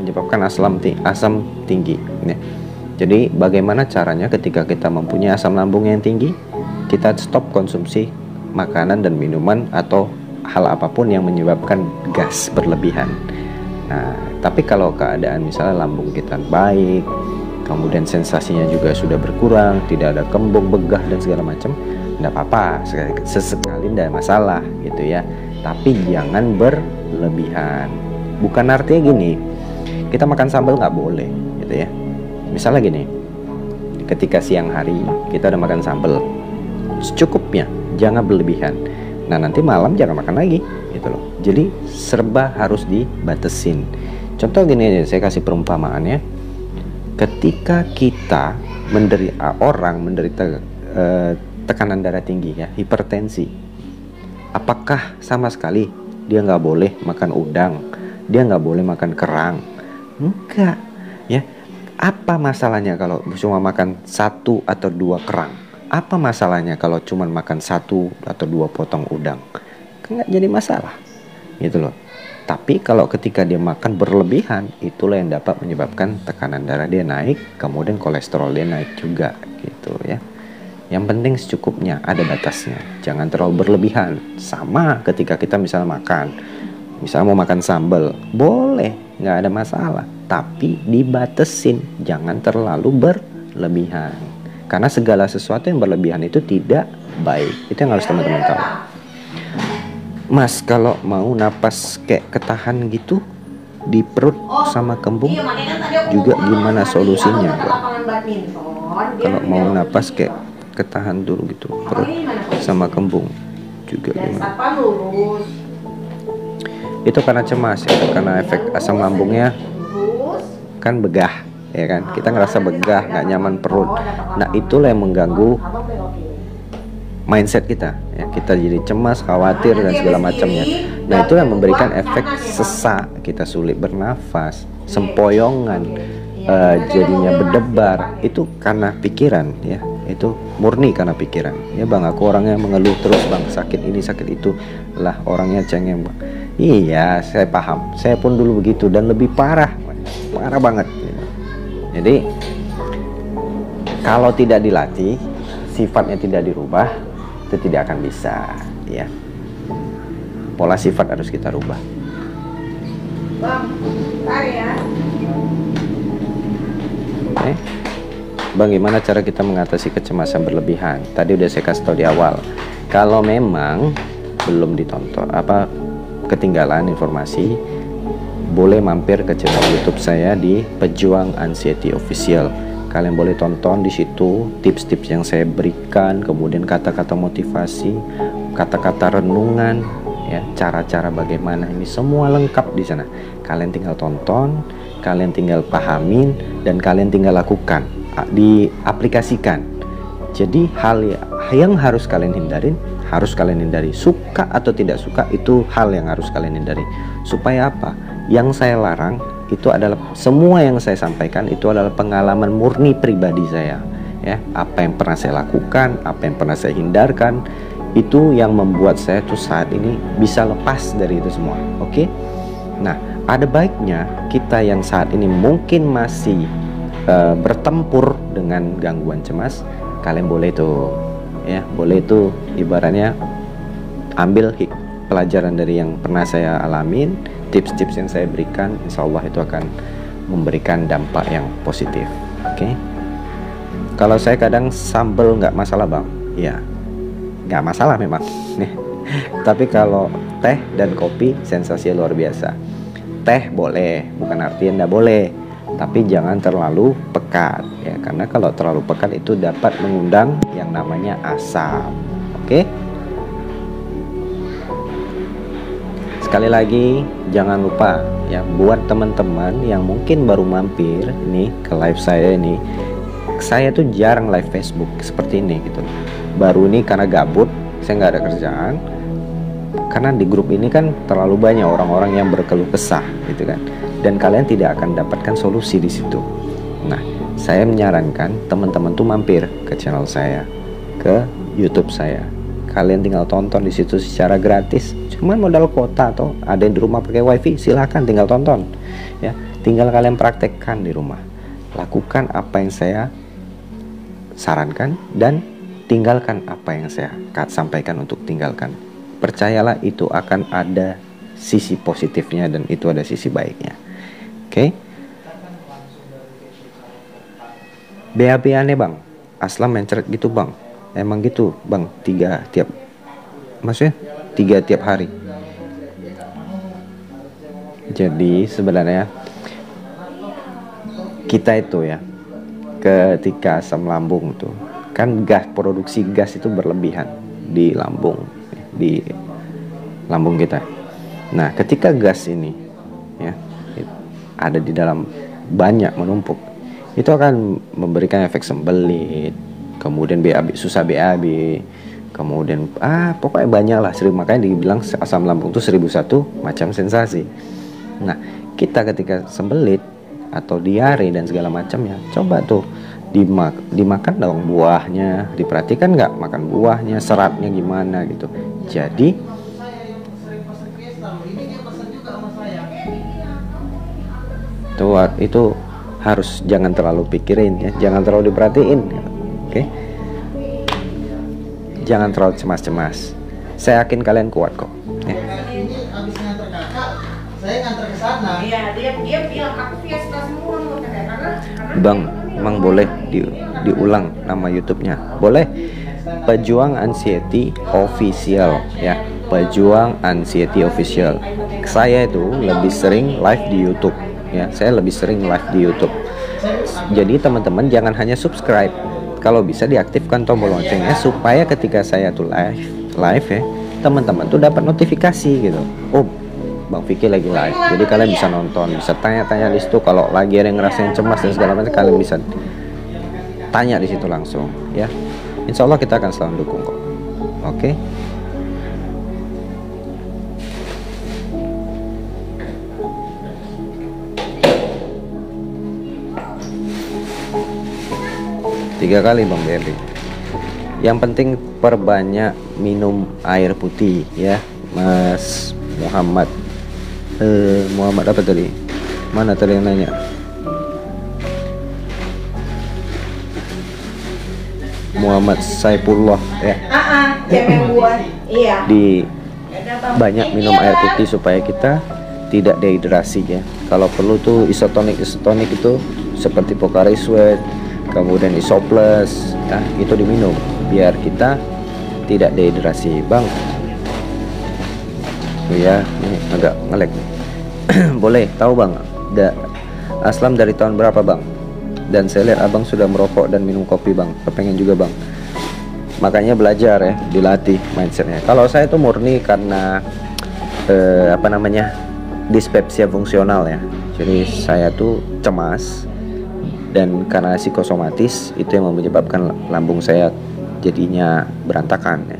menyebabkan asam tinggi ya. Jadi bagaimana caranya ketika kita mempunyai asam lambung yang tinggi, kita stop konsumsi makanan dan minuman atau hal apapun yang menyebabkan gas berlebihan. Nah, tapi kalau keadaan misalnya lambung kita baik, kemudian sensasinya juga sudah berkurang, tidak ada kembung, begah dan segala macam, tidak apa-apa, sesekali tidak masalah gitu ya. Tapi jangan berlebihan. Bukan artinya gini, kita makan sambal nggak boleh gitu ya. Misalnya gini, ketika siang hari kita udah makan sambal, secukupnya, jangan berlebihan. Nah, nanti malam jangan makan lagi gitu loh. Jadi serba harus dibatesin. Contoh gini aja, saya kasih perumpamaan ya. Ketika kita orang menderita tekanan darah tinggi ya, hipertensi, apakah sama sekali dia nggak boleh makan udang, dia nggak boleh makan kerang? Enggak ya. Apa masalahnya kalau cuma makan 1 atau 2 kerang? Apa masalahnya kalau cuma makan 1 atau 2 potong udang? Nggak jadi masalah gitu loh. Tapi kalau ketika dia makan berlebihan, itulah yang dapat menyebabkan tekanan darah dia naik, kemudian kolesterol dia naik juga gitu ya. Yang penting secukupnya, ada batasnya, jangan terlalu berlebihan. Sama ketika kita misalnya mau makan sambal, boleh, nggak ada masalah, tapi dibatesin, jangan terlalu berlebihan. Karena segala sesuatu yang berlebihan itu tidak baik. Itu yang harus teman-teman tahu. Mas, kalau mau napas kayak ketahan gitu di perut sama kembung juga gimana solusinya, Bang? Kalau mau napas kayak ketahan dulu gitu perut sama kembung juga gimana? Itu karena cemas ya, karena efek asam lambungnya kan begah ya kan, kita ngerasa begah, nggak nyaman perut. Nah, itulah yang mengganggu mindset kita ya, kita jadi cemas, khawatir dan segala macamnya. Nah, itu yang memberikan efek sesak, kita sulit bernafas, sempoyongan, jadinya berdebar. Itu karena pikiran ya, itu murni karena pikiran ya. Bang, aku orangnya mengeluh terus Bang, sakit ini sakit itu, lah orangnya cengeng Bang. Iya, saya paham, saya pun dulu begitu dan lebih parah banget. Jadi kalau tidak dilatih, sifatnya tidak dirubah, itu tidak akan bisa ya. Pola sifat harus kita rubah. Bang, ya. Oke. Bang, gimana cara kita mengatasi kecemasan berlebihan? Tadi udah saya kasih tahu di awal. Kalau memang belum ditonton ketinggalan informasi, boleh mampir ke channel YouTube saya di Pejuang Anxiety Official. Kalian boleh tonton di situ tips-tips yang saya berikan, kemudian kata-kata motivasi, kata-kata renungan, ya, cara-cara bagaimana, ini semua lengkap di sana. Kalian tinggal tonton, kalian tinggal pahamin, dan kalian tinggal lakukan, diaplikasikan. Jadi hal yang harus kalian hindarin, harus kalian hindari. Suka atau tidak suka, itu hal yang harus kalian hindari. Supaya apa? Yang saya larang itu adalah, semua yang saya sampaikan itu adalah pengalaman murni pribadi saya ya. Apa yang pernah saya lakukan, apa yang pernah saya hindarkan, itu yang membuat saya tuh saat ini bisa lepas dari itu semua. Oke? Nah, ada baiknya kita yang saat ini mungkin masih bertempur dengan gangguan cemas, kalian boleh tuh ya, boleh tuh ibaratnya ambil pelajaran dari yang pernah saya alamin, tips-tips yang saya berikan, insya Allah itu akan memberikan dampak yang positif. Oke. Kalau saya kadang sambel nggak masalah bang, ya nggak masalah memang. Tapi kalau teh dan kopi sensasi luar biasa. Teh boleh, bukan artinya nggak boleh, tapi jangan terlalu pekat ya, karena kalau terlalu pekat itu dapat mengundang yang namanya asam. Oke. Sekali lagi jangan lupa ya, buat teman-teman yang mungkin baru mampir ini ke live saya ini, saya tuh jarang live Facebook seperti ini gitu. Baru ini karena gabut, saya nggak ada kerjaan. Karena di grup ini kan terlalu banyak orang-orang yang berkeluh kesah gitu kan, dan kalian tidak akan dapatkan solusi di situ. Nah, saya menyarankan teman-teman tuh mampir ke channel saya, ke YouTube saya. Kalian tinggal tonton di situ secara gratis, cuman modal kuota, atau ada yang di rumah pakai wifi, silahkan tinggal tonton ya. Tinggal kalian praktekkan di rumah, lakukan apa yang saya sarankan dan tinggalkan apa yang saya sampaikan untuk tinggalkan. Percayalah itu akan ada sisi positifnya dan itu ada sisi baiknya. Oke. BAB aneh bang, Aslam mencret gitu bang. Emang gitu bang, 3 tiap, maksudnya 3 tiap hari. Jadi sebenarnya kita itu ya, ketika asam lambung tuh kan produksi gas itu berlebihan di lambung, di lambung kita. Nah, ketika gas ini ya ada di dalam banyak menumpuk, itu akan memberikan efek sembelit, kemudian BAB, susah BAB, kemudian pokoknya banyak lah, makanya dibilang asam lambung itu 1001 macam sensasi. Nah, kita ketika sembelit atau diare dan segala macamnya, coba tuh dimakan dong buahnya, diperhatikan nggak makan buahnya, seratnya gimana gitu. Jadi itu harus jangan terlalu pikirin ya, jangan terlalu diperhatiin, oke? Jangan terlalu cemas-cemas. Saya yakin kalian kuat kok. Ya. Habis nganter kakak, saya nganter ke sana. Iya, dia bilang aku fiesta semua karena Bang, emang boleh diulang nama YouTube-nya? Boleh. Pejuang Anxiety Official ya. Pejuang Anxiety Official. Saya itu lebih sering live di YouTube ya. Saya lebih sering live di YouTube. Jadi teman-teman jangan hanya subscribe. Kalau bisa diaktifkan tombol loncengnya supaya ketika saya tuh live ya, teman-teman tuh dapat notifikasi gitu. Oh, Bang Vicky lagi live. Jadi kalian bisa nonton, bisa tanya-tanya di situ. Kalau lagi ada yang ngerasain cemas dan segala macam, kalian bisa tanya di situ langsung ya. Insya Allah kita akan selalu dukung kok. Oke. Tiga kali Bang Berli. Yang penting perbanyak minum air putih ya, Mas Muhammad. Muhammad apa tadi? Mana tadi yang nanya? Muhammad Saifullah ya. Yang buat iya. Di banyak minum air putih supaya kita tidak dehidrasi ya. Kalau perlu tuh isotonik itu seperti Pocari Sweat, kemudian Isoples ya, itu diminum biar kita tidak dehidrasi Bang. Oh ya, ini agak ngelek. Boleh tahu Bang, Aslam dari tahun berapa Bang? Dan saya lihat Abang sudah merokok dan minum kopi Bang. Kepengen juga Bang. Makanya belajar ya, dilatih mindsetnya. Kalau saya tuh murni karena dispepsia fungsional ya. Jadi saya tuh cemas, dan karena psikosomatis itu yang menyebabkan lambung saya jadinya berantakan ya.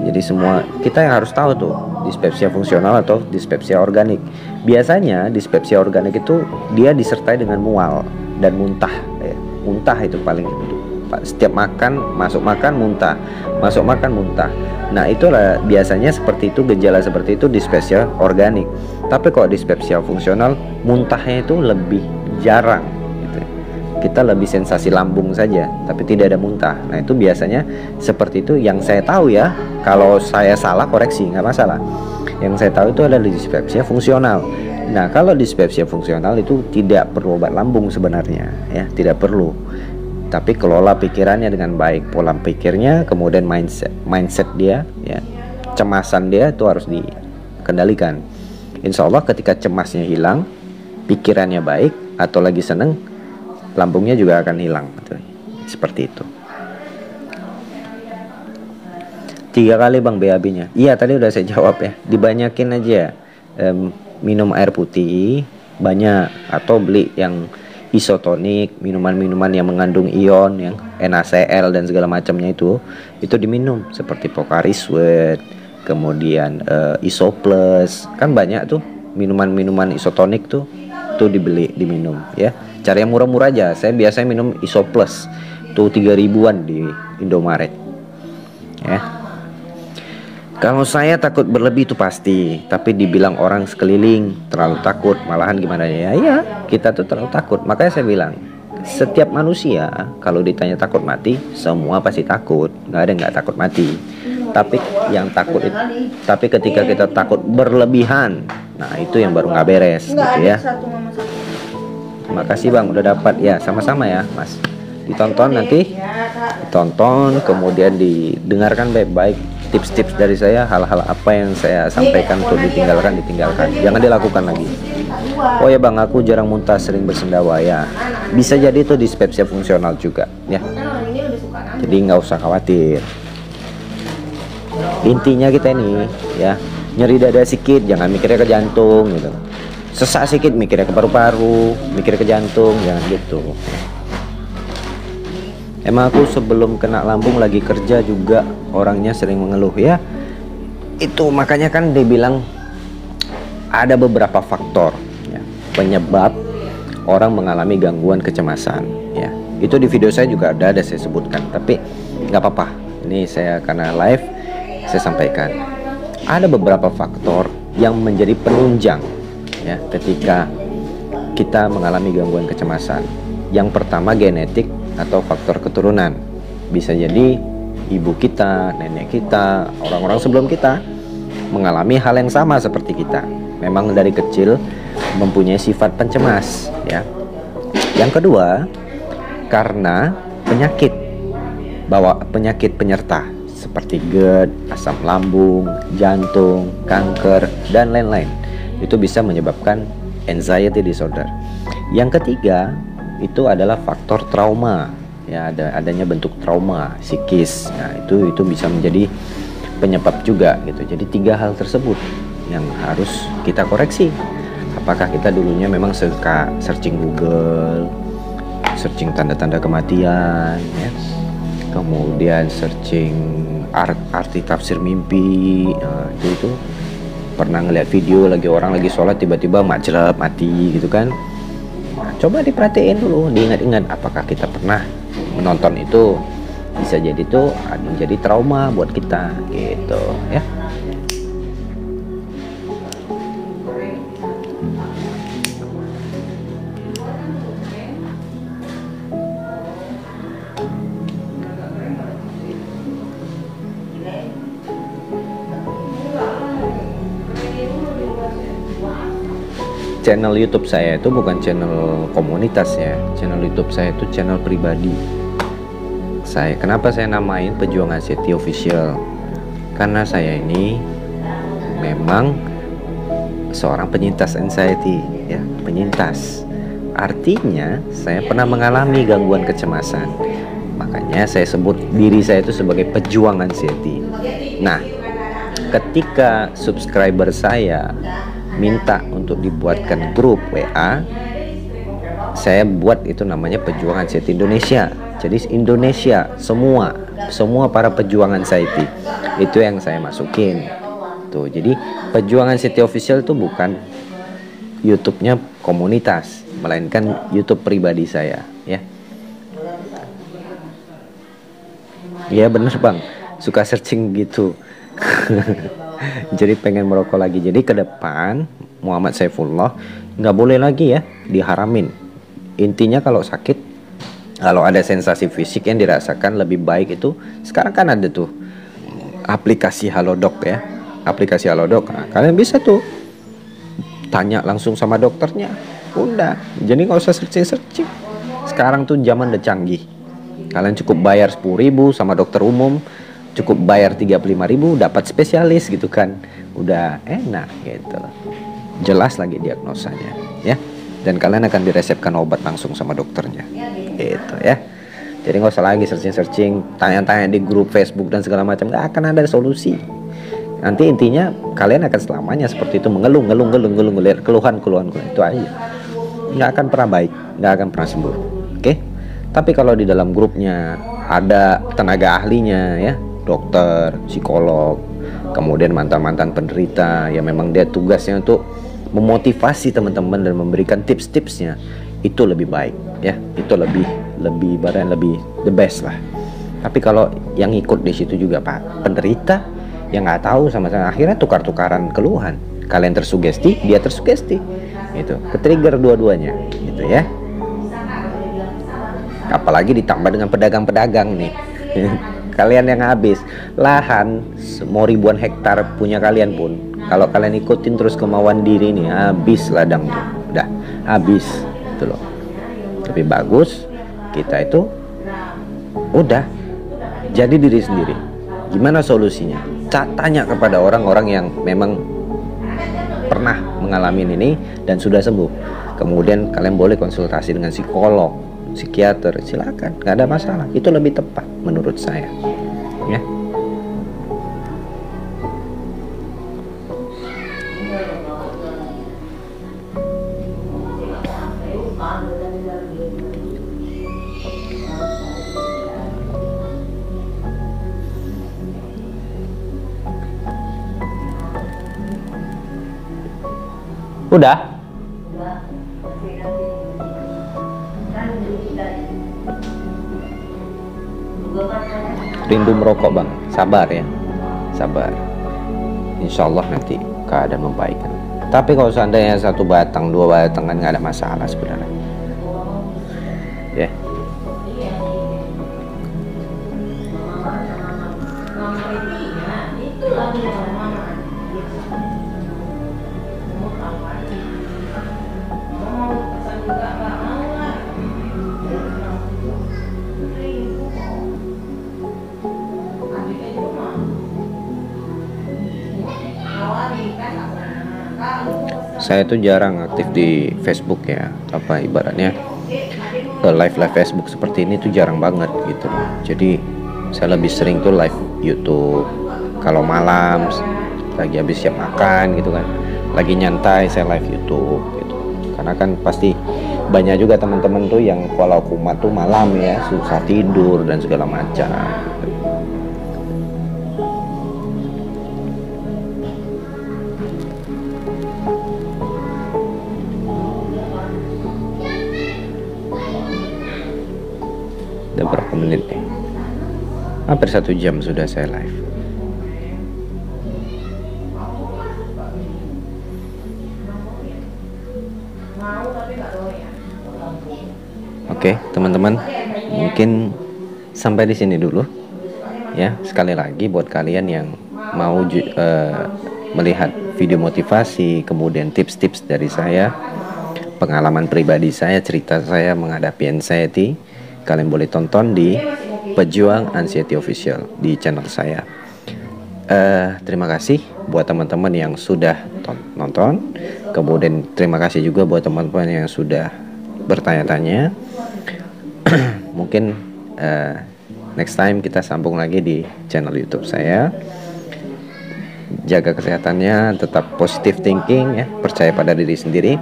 Jadi semua kita yang harus tahu tuh dispepsia fungsional atau dispepsia organik. Biasanya dispepsia organik itu dia disertai dengan mual dan muntah ya. Muntah itu paling setiap masuk makan muntah. Nah itulah biasanya seperti itu, gejala seperti itu dispepsia organik. Tapi kalau dispepsia fungsional muntahnya itu lebih jarang gitu. kita lebih sensasi lambung saja, tapi tidak ada muntah. Nah itu biasanya seperti itu yang saya tahu ya. Kalau saya salah koreksi, nggak masalah. Yang saya tahu itu adalah dispepsia fungsional. Nah kalau dispepsia fungsional itu tidak perlu obat lambung sebenarnya ya, tidak perlu. Tapi kelola pikirannya dengan baik, pola pikirnya, kemudian mindset dia ya, cemasan dia itu harus dikendalikan. Insya Allah ketika cemasnya hilang, pikirannya baik atau lagi seneng, lambungnya juga akan hilang. Seperti itu. 3 kali Bang BAB-nya. Iya tadi udah saya jawab ya. Dibanyakin aja minum air putih banyak, atau beli yang isotonik, minuman-minuman yang mengandung ion, yang NaCl dan segala macamnya itu diminum, seperti Pocari Sweat, kemudian Isoplus, kan banyak tuh minuman-minuman isotonik tuh dibeli, diminum ya. Cari yang murah-murah aja. Saya biasanya minum Isoplus tuh 3.000-an di Indomaret ya. Kalau saya takut berlebih itu pasti, tapi dibilang orang sekeliling terlalu takut, malahan gimana ya? Ya, kita tuh terlalu takut. Makanya saya bilang, setiap manusia kalau ditanya takut mati, semua pasti takut. Nggak ada yang nggak takut mati. Tapi yang takut itu, tapi ketika kita takut berlebihan, nah itu yang baru nggak beres, gitu ya. Terima kasih Bang, udah dapat ya, sama-sama ya, Mas. Ditonton nanti, ditonton, kemudian didengarkan baik-baik. Tips-tips dari saya, hal-hal apa yang saya sampaikan untuk ditinggalkan, jangan dilakukan lagi. Oh ya Bang, aku jarang muntah, sering bersendawa ya. Bisa jadi itu dispepsia fungsional juga ya. Jadi nggak usah khawatir. Intinya kita ini ya, nyeri dada sedikit jangan mikirnya ke jantung gitu. Sesak sedikit mikirnya ke paru-paru, mikirnya ke jantung, jangan gitu. Emang aku sebelum kena lambung lagi kerja juga orangnya sering mengeluh ya. Itu makanya kan dia bilang ada beberapa faktor ya, penyebab orang mengalami gangguan kecemasan ya. Itu di video saya juga ada saya sebutkan, tapi nggak apa-apa. Ini saya karena live saya sampaikan. Ada beberapa faktor yang menjadi penunjang ya ketika kita mengalami gangguan kecemasan. Yang pertama genetik atau faktor keturunan. Bisa jadi ibu kita, nenek kita, orang-orang sebelum kita mengalami hal yang sama seperti kita. Memang dari kecil mempunyai sifat pencemas ya. Yang kedua, karena penyakit penyerta seperti GERD, asam lambung, jantung, kanker dan lain-lain. Itu bisa menyebabkan anxiety disorder. Yang ketiga, itu adalah faktor trauma ya, adanya bentuk trauma psikis. Nah itu bisa menjadi penyebab juga gitu. Jadi 3 hal tersebut yang harus kita koreksi. Apakah kita dulunya memang suka searching Google, searching tanda-tanda kematian ya, kemudian searching arti tafsir mimpi. Nah, itu pernah ngeliat video orang lagi sholat tiba-tiba majrab mati gitu kan. Coba diperhatiin dulu, diingat-ingat apakah kita pernah menonton itu. Bisa jadi itu menjadi trauma buat kita gitu ya. Channel YouTube saya itu bukan channel komunitas ya. Channel YouTube saya itu channel pribadi. Kenapa saya namain Pejuang Anxiety Official? Karena saya ini memang seorang penyintas anxiety ya, penyintas. Artinya saya pernah mengalami gangguan kecemasan. Makanya saya sebut diri saya itu sebagai pejuang anxiety. Nah, ketika subscriber saya minta untuk dibuatkan grup WA, saya buat itu namanya Pejuang Anxiety Indonesia. Jadi Indonesia semua para pejuang anxiety itu yang saya masukin tuh. Jadi Pejuang Anxiety Official itu bukan YouTube-nya komunitas, melainkan YouTube pribadi saya ya. Iya bener Bang, suka searching gitu. Jadi pengen merokok lagi. Jadi ke depan Muhammad Saifullah nggak boleh lagi ya diharamin. Intinya kalau sakit Kalau ada sensasi fisik yang dirasakan lebih baik itu, sekarang kan ada tuh aplikasi Halodoc ya, aplikasi Halodoc. Nah, kalian bisa tuh tanya langsung sama dokternya, udah. Jadi nggak usah searching. Sekarang tuh zaman udah canggih. Kalian cukup bayar 10.000 sama dokter umum, cukup bayar 35.000 dapat spesialis gitu kan, udah enak gitu. Jelas lagi diagnosanya ya, dan kalian akan diresepkan obat langsung sama dokternya gitu ya. Jadi nggak usah lagi searching, tanya-tanya di grup Facebook dan segala macam, nggak akan ada solusi. Nanti intinya kalian akan selamanya seperti itu, mengeluh lihat keluhan itu aja, nggak akan pernah baik, nggak akan pernah sembuh. Oke? Tapi kalau di dalam grupnya ada tenaga ahlinya ya, dokter, psikolog, kemudian mantan penderita yang memang dia tugasnya untuk memotivasi teman-teman dan memberikan tips-tipsnya, itu lebih baik ya, itu lebih the best lah. Tapi kalau yang ikut di situ juga Pak penderita yang nggak tahu sama-sama, akhirnya tukar-tukaran keluhan, kalian tersugesti, dia tersugesti, gitu, ke-trigger dua-duanya gitu ya. Apalagi ditambah dengan pedagang-pedagang nih. Kalian yang habis lahan mau ribuan hektar punya kalian pun, kalau kalian ikutin terus kemauan diri nih, habis ladang tuh, udah habis gitu loh. Lebih bagus kita itu udah jadi diri sendiri. Gimana solusinya? Tanya kepada orang-orang yang memang pernah mengalami ini dan sudah sembuh. Kemudian kalian boleh konsultasi dengan psikolog, psikiater, silakan, nggak ada masalah. Itu lebih tepat menurut saya ya. Udah. Rindu merokok bang, sabar ya, sabar. Insya Allah nanti keadaan membaik. Tapi kalau seandainya 1 batang, 2 batang kan nggak ada masalah sebenarnya. Ya. Saya tuh jarang aktif di Facebook ya, apa ibaratnya live Facebook seperti ini tuh jarang banget gitu. Jadi saya lebih sering tuh live YouTube kalau malam lagi habis siap makan gitu kan, lagi nyantai saya live YouTube gitu. Karena kan pasti banyak juga teman-teman tuh yang kalau kumat tuh malam ya, susah tidur dan segala macam gitu. Udah berapa menit nih? Hampir 1 jam sudah saya live. Oke, teman-teman, mungkin sampai di sini dulu ya. Sekali lagi buat kalian yang mau melihat video motivasi, kemudian tips-tips dari saya, pengalaman pribadi saya, cerita saya menghadapi anxiety, kalian boleh tonton di Pejuang Anxiety Official di channel saya. Terima kasih buat teman-teman yang sudah nonton. Kemudian terima kasih juga buat teman-teman yang sudah bertanya-tanya. Mungkin next time kita sambung lagi di channel YouTube saya. Jaga kesehatannya, tetap positive thinking ya, percaya pada diri sendiri,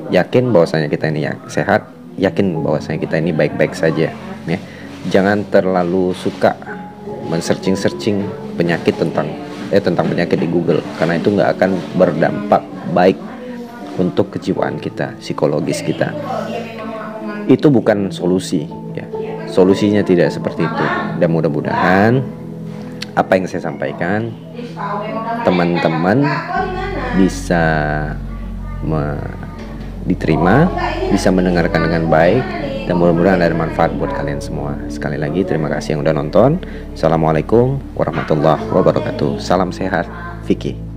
yakin bahwasanya kita ini sehat, yakin bahwasanya kita ini baik-baik saja ya. Jangan terlalu suka men-searching penyakit tentang penyakit di Google, karena itu nggak akan berdampak baik untuk kejiwaan kita, psikologis kita. Itu bukan solusi ya. Solusinya tidak seperti itu. Dan mudah-mudahan apa yang saya sampaikan teman-teman bisa diterima, bisa mendengarkan dengan baik, dan mudah-mudahan ada manfaat buat kalian semua. Sekali lagi terima kasih yang udah nonton. Assalamualaikum warahmatullahi wabarakatuh. Salam sehat, Vicky.